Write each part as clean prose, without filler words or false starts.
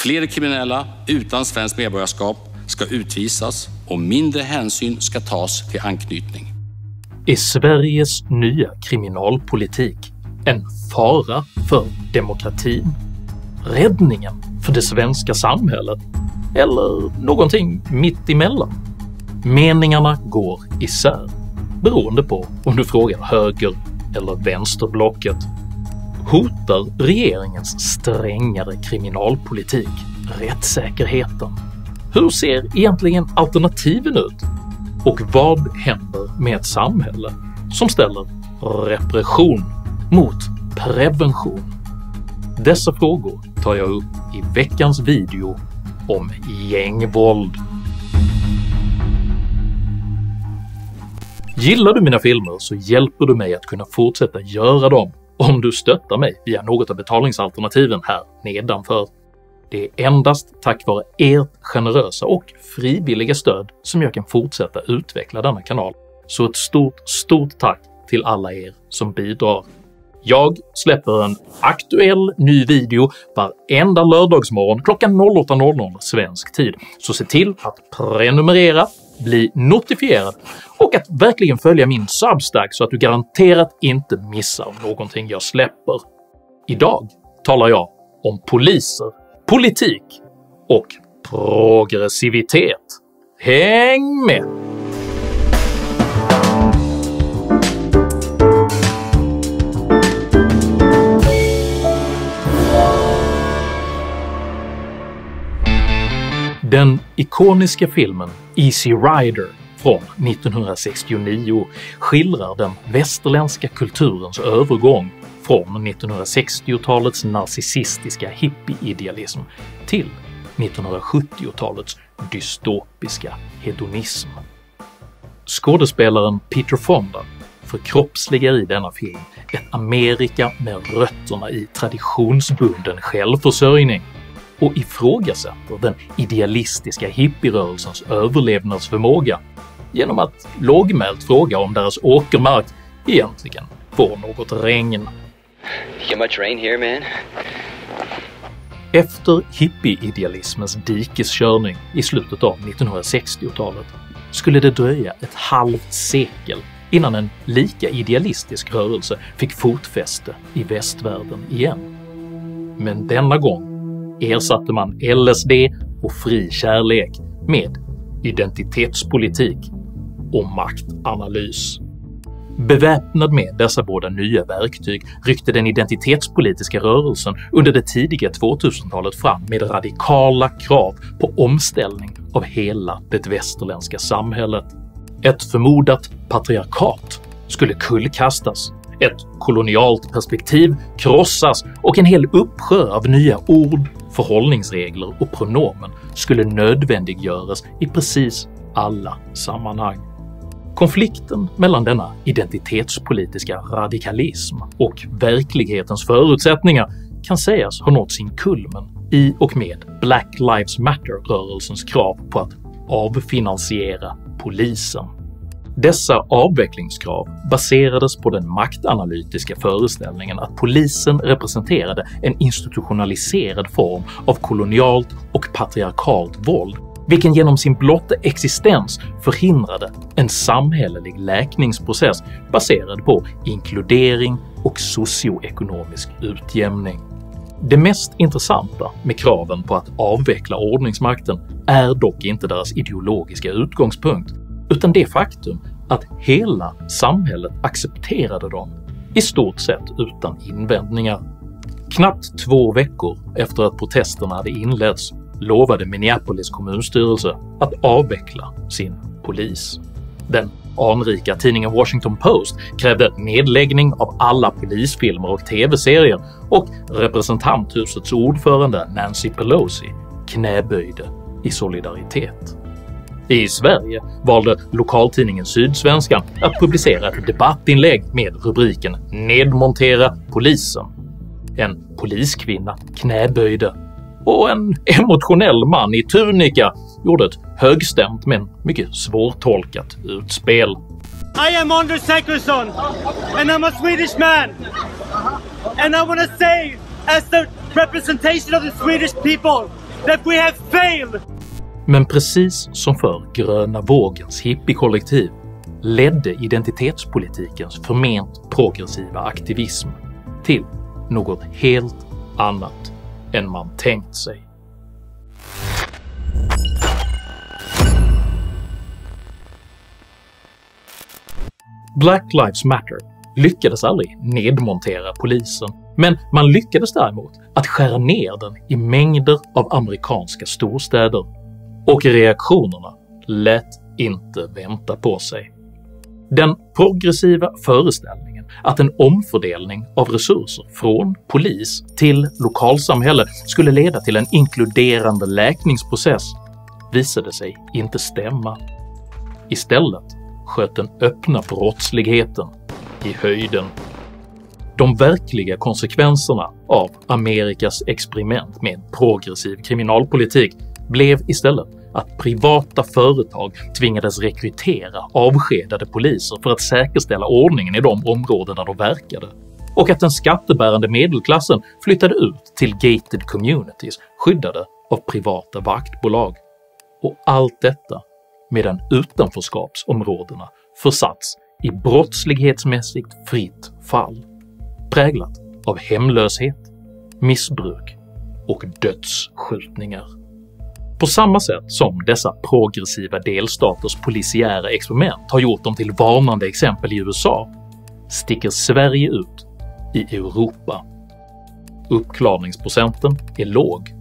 Fler kriminella utan svenskt medborgarskap ska utvisas och mindre hänsyn ska tas till anknytning. Är Sveriges nya kriminalpolitik en fara för demokratin? Räddningen för det svenska samhället? Eller någonting mitt emellan? Meningarna går isär, beroende på om du frågar höger- eller vänsterblocket. Hotar regeringens strängare kriminalpolitik rättssäkerheten? Hur ser egentligen alternativen ut? Och vad händer med ett samhälle som ställer repression mot prevention? Dessa frågor tar jag upp i veckans video om gängvåld. Gillar du mina filmer så hjälper du mig att kunna fortsätta göra dem om du stöttar mig via något av betalningsalternativen här nedanför. Det är endast tack vare ert generösa och frivilliga stöd som jag kan fortsätta utveckla denna kanal, så ett stort tack till alla er som bidrar. Jag släpper en aktuell ny video varenda lördagsmorgon klockan 08:00 svensk tid, så se till att prenumerera, bli notifierad och att verkligen följa min Substack så att du garanterat inte missar någonting jag släpper. Idag talar jag om poliser, politik och progressivitet. Häng med! Den ikoniska filmen Easy Rider från 1969 skildrar den västerländska kulturens övergång från 1960-talets narcissistiska hippie-idealism till 1970-talets dystopiska hedonism. Skådespelaren Peter Fonda förkroppsligar i denna film ett Amerika med rötterna i traditionsbunden självförsörjning och ifrågasätter den idealistiska hippierörelsens överlevnadsförmåga genom att lågmält fråga om deras åkermark egentligen får något regn. Get much rain here, man? Efter hippie-idealismens dikeskörning i slutet av 1960-talet skulle det dröja ett halvt sekel innan en lika idealistisk rörelse fick fotfäste i västvärlden igen. Men denna gång ersatte man LSD och fri kärlek med identitetspolitik och maktanalys. Beväpnad med dessa båda nya verktyg ryckte den identitetspolitiska rörelsen under det tidiga 2000-talet fram med radikala krav på omställning av hela det västerländska samhället. Ett förmodat patriarkat skulle kullkastas, ett kolonialt perspektiv krossas och en hel uppsjö av nya ord, förhållningsregler och pronomen skulle nödvändiggöras i precis alla sammanhang. Konflikten mellan denna identitetspolitiska radikalism och verklighetens förutsättningar kan sägas ha nått sin kulmen i och med Black Lives Matter-rörelsens krav på att avfinansiera polisen. Dessa avvecklingskrav baserades på den maktanalytiska föreställningen att polisen representerade en institutionaliserad form av kolonialt och patriarkalt våld, vilken genom sin blotta existens förhindrade en samhällelig läkningsprocess baserad på inkludering och socioekonomisk utjämning. Det mest intressanta med kraven på att avveckla ordningsmakten är dock inte deras ideologiska utgångspunkt, utan det faktum att hela samhället accepterade dem, i stort sett utan invändningar. Knappt 2 veckor efter att protesterna hade inletts lovade Minneapolis kommunstyrelse att avveckla sin polis. Den anrika tidningen Washington Post krävde nedläggning av alla polisfilmer och tv-serier, och representanthusets ordförande Nancy Pelosi knäböjde i solidaritet. I Sverige valde lokaltidningen Sydsvenskan att publicera ett debattinlägg med rubriken “Nedmontera polisen”. En poliskvinna knäböjde, och en emotionell man i tunika gjorde ett högstämt men mycket svårtolkat utspel. I am Anders Säkersson, and I'm a Swedish man. And I want to say, as the representation of the Swedish people, that we have failed. Men precis som för gröna vågens hippiekollektiv ledde identitetspolitikens förment progressiva aktivism till något helt annat än man tänkt sig. Black Lives Matter lyckades aldrig nedmontera polisen, men man lyckades däremot att skära ner den i mängder av amerikanska storstäder, och reaktionerna lät inte vänta på sig. Den progressiva föreställningen att en omfördelning av resurser från polis till lokalsamhälle skulle leda till en inkluderande läkningsprocess visade sig inte stämma. Istället sköt den öppna brottsligheten i höjden. De verkliga konsekvenserna av Amerikas experiment med progressiv kriminalpolitik blev istället att privata företag tvingades rekrytera avskedade poliser för att säkerställa ordningen i de områden där de verkade, och att den skattebärande medelklassen flyttade ut till gated communities skyddade av privata vaktbolag. Och allt detta medan utanförskapsområdena försatts i brottslighetsmässigt fritt fall, präglat av hemlöshet, missbruk och dödsskjutningar. På samma sätt som dessa progressiva delstaters polisiära experiment har gjort dem till varnande exempel i USA, sticker Sverige ut i Europa. Uppklarningsprocenten är låg,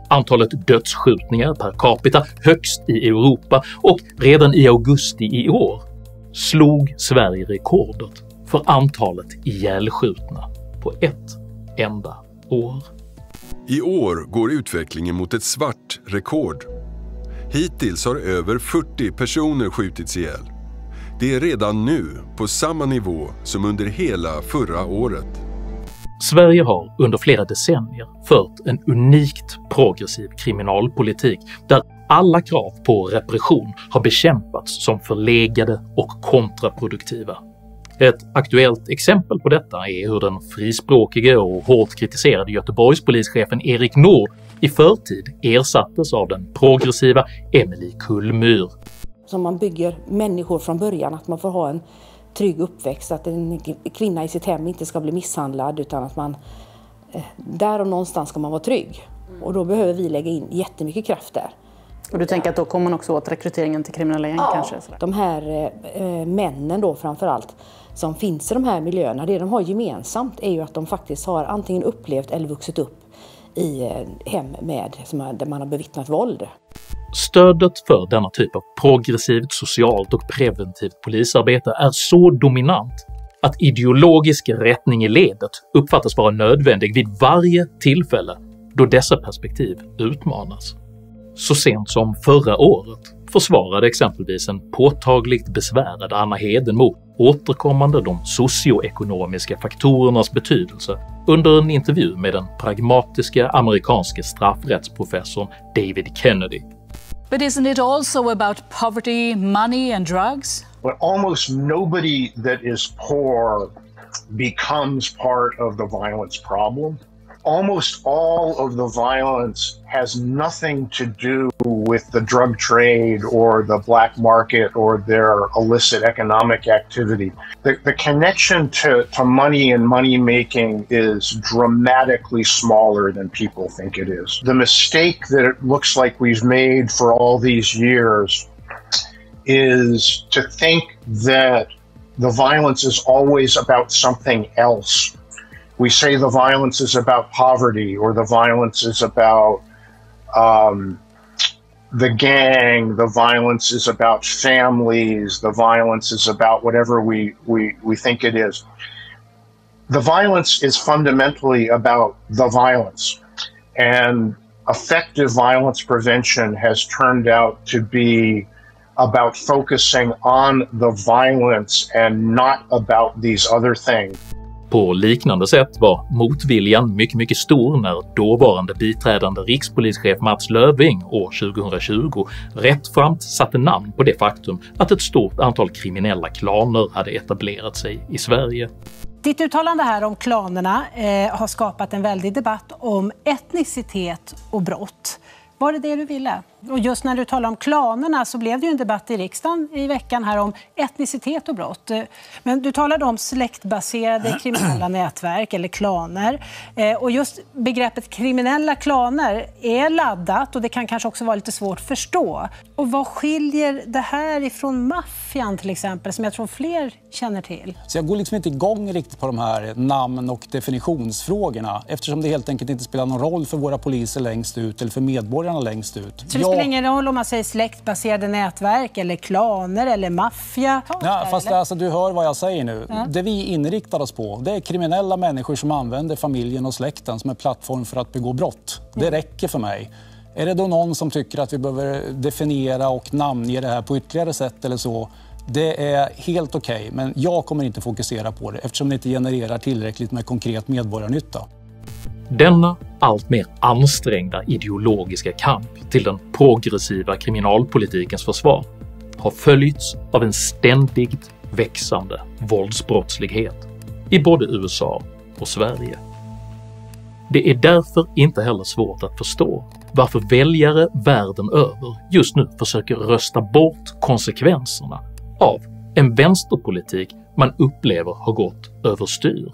antalet dödsskjutningar per capita högst i Europa, och redan i augusti i år slog Sverige rekordet för antalet ihjälskjutna på ett enda år. I år går utvecklingen mot ett svart rekord. Hittills har över 40 personer skjutits ihjäl. Det är redan nu på samma nivå som under hela förra året. Sverige har under flera decennier fört en unikt progressiv kriminalpolitik där alla krav på repression har bekämpats som förlegade och kontraproduktiva. Ett aktuellt exempel på detta är hur den frispråkige och hårt kritiserade Göteborgspolischefen Erik Nord i förtid ersattes av den progressiva Emily Kullmyr. Så man bygger människor från början, att man får ha en trygg uppväxt, att en kvinna i sitt hem inte ska bli misshandlad, utan att man där och någonstans ska man vara trygg. Och då behöver vi lägga in jättemycket kraft där. Och du tänker att då kommer man också åt rekryteringen till kriminella gäng kanske? De här männen då framförallt som finns i de här miljöerna, det de har gemensamt är ju att de faktiskt har antingen upplevt eller vuxit upp i hem där man har bevittnat våld. Stödet för denna typ av progressivt, socialt och preventivt polisarbete är så dominant att ideologisk rättning i ledet uppfattas vara nödvändig vid varje tillfälle då dessa perspektiv utmanas. Så sent som förra året försvarade exempelvis en påtagligt besvärad Anna Hedenmo återkommande de socioekonomiska faktorernas betydelse under en intervju med den pragmatiska amerikanske straffrättsprofessorn David Kennedy. But isn't it also about poverty, money and drugs? But almost nobody that is poor becomes part of the violence problem. Almost all of the violence has nothing to do with the drug trade or the black market or their illicit economic activity. The connection to money and money making is dramatically smaller than people think it is. The mistake that it looks like we've made for all these years is to think that the violence is always about something else. We say the violence is about poverty, or the violence is about the gang, the violence is about families, the violence is about whatever we think it is. The violence is fundamentally about the violence, and effective violence prevention has turned out to be about focusing on the violence and not about these other things. På liknande sätt var motviljan mycket stor när dåvarande biträdande rikspolischef Mats Löfving år 2020 rättframt satte namn på det faktum att ett stort antal kriminella klaner hade etablerat sig i Sverige. Ditt uttalande här om klanerna har skapat en väldig debatt om etnicitet och brott. Var det det du ville? Och just när du talar om klanerna så blev det ju en debatt i riksdagen i veckan här om etnicitet och brott. Men du talade om släktbaserade kriminella nätverk eller klaner. Och just begreppet kriminella klaner är laddat och det kan kanske också vara lite svårt att förstå. Och vad skiljer det här ifrån maffian till exempel, som jag tror fler känner till? Så jag går liksom inte igång riktigt på de här namn- och definitionsfrågorna eftersom det helt enkelt inte spelar någon roll för våra poliser längst ut eller för medborgarna längst ut. Så det spelar ingen roll om man säger släktbaserade nätverk eller klaner eller maffia? Ja, fast alltså, du hör vad jag säger nu. Ja. Det vi inriktar oss på, det är kriminella människor som använder familjen och släkten som en plattform för att begå brott. Det räcker för mig. Är det då någon som tycker att vi behöver definiera och namnge det här på ytterligare sätt eller så? Det är helt okej, men jag kommer inte fokusera på det eftersom det inte genererar tillräckligt med konkret medborgarnytta. Denna allt mer ansträngda ideologiska kamp till den progressiva kriminalpolitikens försvar har följts av en ständigt växande våldsbrottslighet i både USA och Sverige. Det är därför inte heller svårt att förstå varför väljare världen över just nu försöker rösta bort konsekvenserna av en vänsterpolitik man upplever har gått överstyr.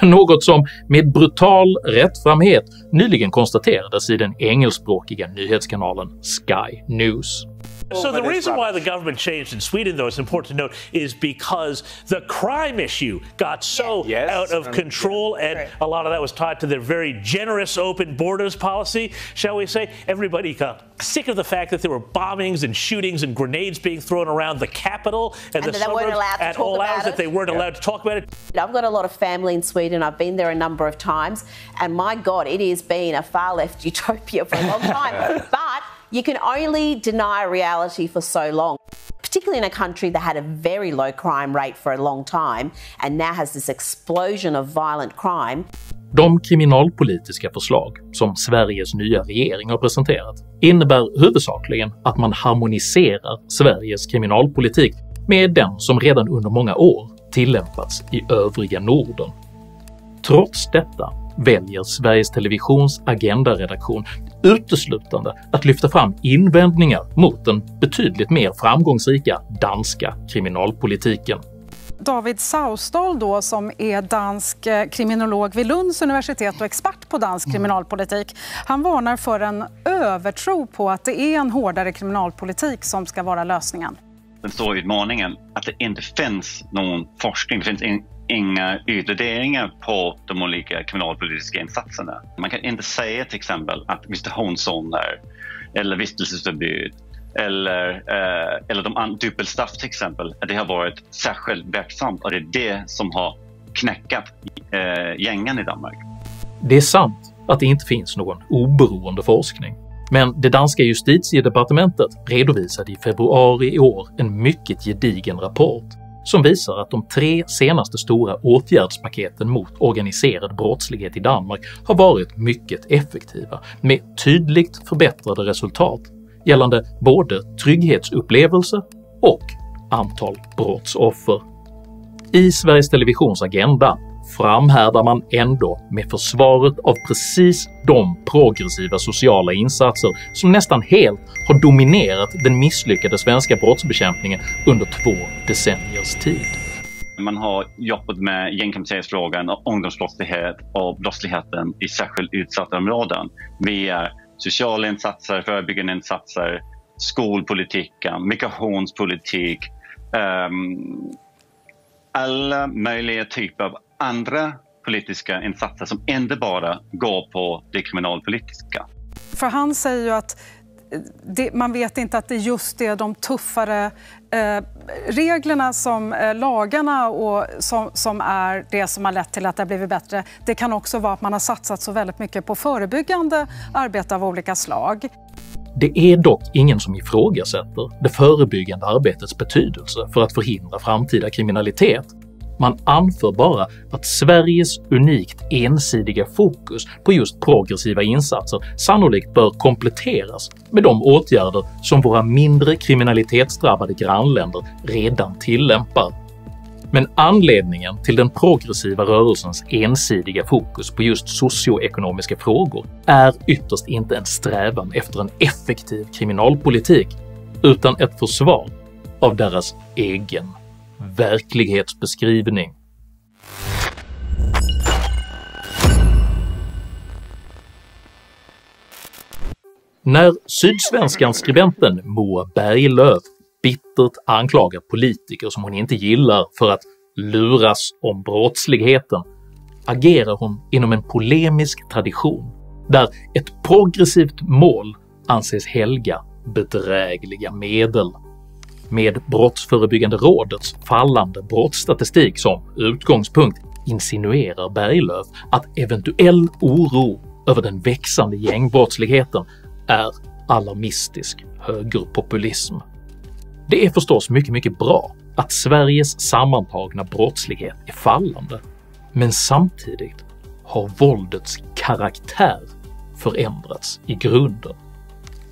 Något som med brutal rättframhet nyligen konstaterades i den engelskspråkiga nyhetskanalen Sky News. So the reason why the government changed in Sweden, though, it's important to note, is because the crime issue got so out of control, and a lot of that was tied to their very generous open borders policy, shall we say. Everybody got sick of the fact that there were bombings and shootings and grenades being thrown around the capital and the suburbs at all hours, that they weren't allowed to talk about it. I've got a lot of family in Sweden. I've been there a number of times, and my God, it has been a far-left utopia for a long time. But you can only deny reality for so long, particularly in a country that had a very low crime rate for a long time and now has this explosion of violent crime. De kriminalpolitiska förslag som Sveriges nya regering har presenterat innebär huvudsakligen att man harmoniserar Sveriges kriminalpolitik med den som redan under många år tillämpats i övriga Norden. Trots detta väljer Sveriges Televisions agendaredaktion uteslutande att lyfta fram invändningar mot den betydligt mer framgångsrika danska kriminalpolitiken. David Sausdal då, som är dansk kriminolog vid Lunds universitet och expert på dansk kriminalpolitik, han varnar för en övertro på att det är en hårdare kriminalpolitik som ska vara lösningen. Den stora utmaningen att det inte finns någon forskning, det finns inga utvärderingar på de olika kriminalpolitiska insatserna. Man kan inte säga till exempel att visitationszoner eller vistelseförbud eller de dubbelstraff till exempel, att det har varit särskilt verksamt och det är det som har knäckat gängen i Danmark. Det är sant att det inte finns någon oberoende forskning, men det danska justitiedepartementet redovisade i februari i år en mycket gedigen rapport som visar att de 3 senaste stora åtgärdspaketen mot organiserad brottslighet i Danmark har varit mycket effektiva med tydligt förbättrade resultat gällande både trygghetsupplevelse och antal brottsoffer. I Sveriges Televisions agenda framhärdar man ändå med försvaret av precis de progressiva sociala insatser som nästan helt har dominerat den misslyckade svenska brottsbekämpningen under 2 decenniers tid. Man har jobbat med gängkriminalitetsfrågan och ungdomsbrottslighet och brottsligheten i särskilt utsatta områden via sociala insatser, förebyggande insatser, skolpolitiken, migrationspolitik, alla möjliga typer av andra politiska insatser som inte bara går på det kriminalpolitiska. För han säger ju att man vet inte att det just är de tuffare reglerna som lagarna och som är det som har lett till att det har blivit bättre. Det kan också vara att man har satsat så väldigt mycket på förebyggande arbete av olika slag. Det är dock ingen som ifrågasätter det förebyggande arbetets betydelse för att förhindra framtida kriminalitet. Man anför bara att Sveriges unikt ensidiga fokus på just progressiva insatser sannolikt bör kompletteras med de åtgärder som våra mindre kriminalitetsdrabbade grannländer redan tillämpar. Men anledningen till den progressiva rörelsens ensidiga fokus på just socioekonomiska frågor är ytterst inte en strävan efter en effektiv kriminalpolitik, utan ett försvar av deras egen verklighetsbeskrivning. När Sydsvenskan-skribenten Moa Berglöf bittert anklagar politiker som hon inte gillar för att luras om brottsligheten agerar hon inom en polemisk tradition där ett progressivt mål anses helga bedrägliga medel. Med Brottsförebyggande rådets fallande brottsstatistik som utgångspunkt insinuerar Berglöf att eventuell oro över den växande gängbrottsligheten är alarmistisk högerpopulism. Det är förstås mycket bra att Sveriges sammantagna brottslighet är fallande, men samtidigt har våldets karaktär förändrats i grunden.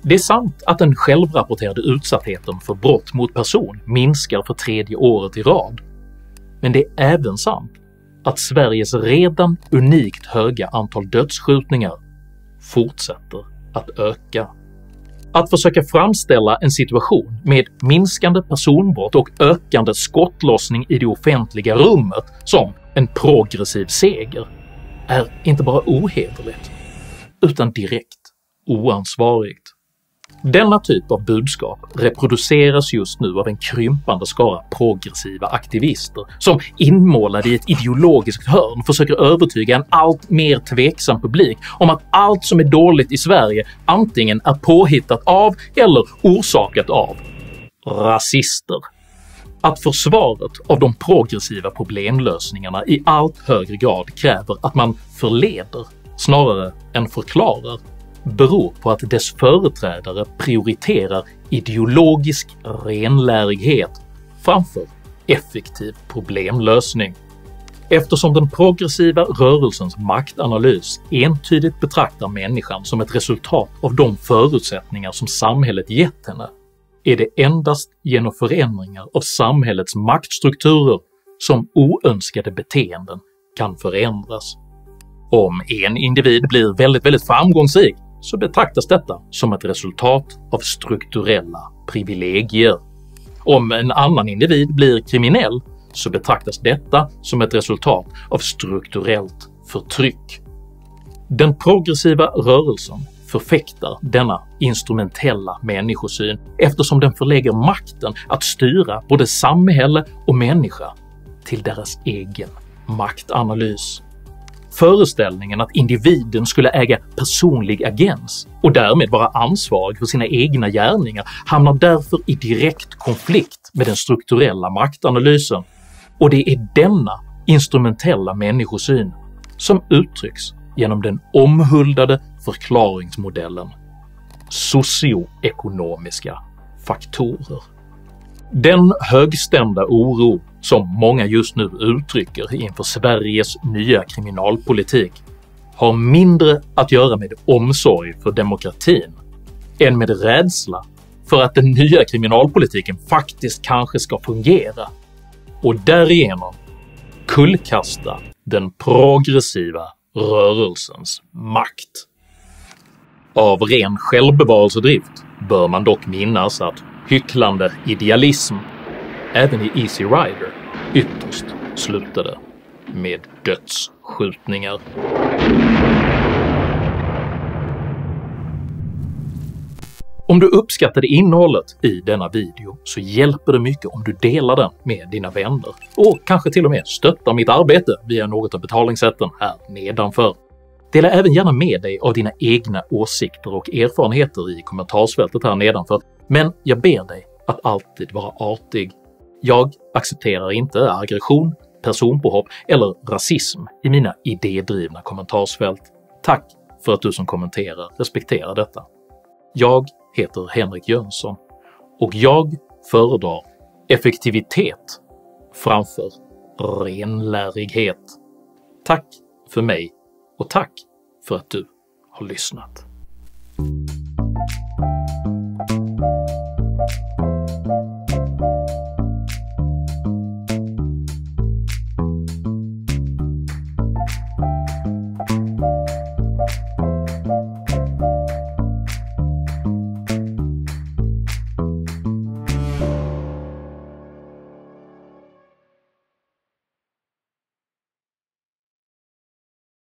Det är sant att den självrapporterade utsattheten för brott mot person minskar för 3:e året i rad, men det är även sant att Sveriges redan unikt höga antal dödsskjutningar fortsätter att öka. Att försöka framställa en situation med minskande personbrott och ökande skottlossning i det offentliga rummet som en progressiv seger är inte bara ohederligt, utan direkt oansvarigt. Denna typ av budskap reproduceras just nu av en krympande skara progressiva aktivister som inmålade i ett ideologiskt hörn försöker övertyga en allt mer tveksam publik om att allt som är dåligt i Sverige antingen är påhittat av eller orsakat av rasister. Att försvaret av de progressiva problemlösningarna i allt högre grad kräver att man förleder snarare än förklarar beror på att dess företrädare prioriterar ideologisk renlärighet framför effektiv problemlösning. Eftersom den progressiva rörelsens maktanalys entydigt betraktar människan som ett resultat av de förutsättningar som samhället gett henne, är det endast genom förändringar av samhällets maktstrukturer som oönskade beteenden kan förändras. Om en individ blir väldigt framgångsrik så betraktas detta som ett resultat av strukturella privilegier. Om en annan individ blir kriminell så betraktas detta som ett resultat av strukturellt förtryck. Den progressiva rörelsen förfäktar denna instrumentella människosyn eftersom den förlägger makten att styra både samhälle och människa till deras egen maktanalys. Föreställningen att individen skulle äga personlig agens och därmed vara ansvarig för sina egna gärningar hamnar därför i direkt konflikt med den strukturella maktanalysen, och det är denna instrumentella människosyn som uttrycks genom den omhuldade förklaringsmodellen socioekonomiska faktorer. Den högstämda oro som många just nu uttrycker inför Sveriges nya kriminalpolitik har mindre att göra med omsorg för demokratin än med rädsla för att den nya kriminalpolitiken faktiskt kanske ska fungera och därigenom kullkasta den progressiva rörelsens makt. Av ren självbevarelsedrift bör man dock minnas att hycklande idealism även i Easy Rider ytterst slutade med dödsskjutningar. Om du uppskattade innehållet i denna video så hjälper det mycket om du delar den med dina vänner och kanske till och med stöttar mitt arbete via något av betalningssätten här nedanför. Dela även gärna med dig av dina egna åsikter och erfarenheter i kommentarsfältet här nedanför, men jag ber dig att alltid vara artig. Jag accepterar inte aggression, personpåhopp eller rasism i mina idédrivna kommentarsfält. Tack för att du som kommenterar respekterar detta. Jag heter Henrik Jönsson och jag föredrar effektivitet framför renlärighet. Tack för mig och tack för att du har lyssnat.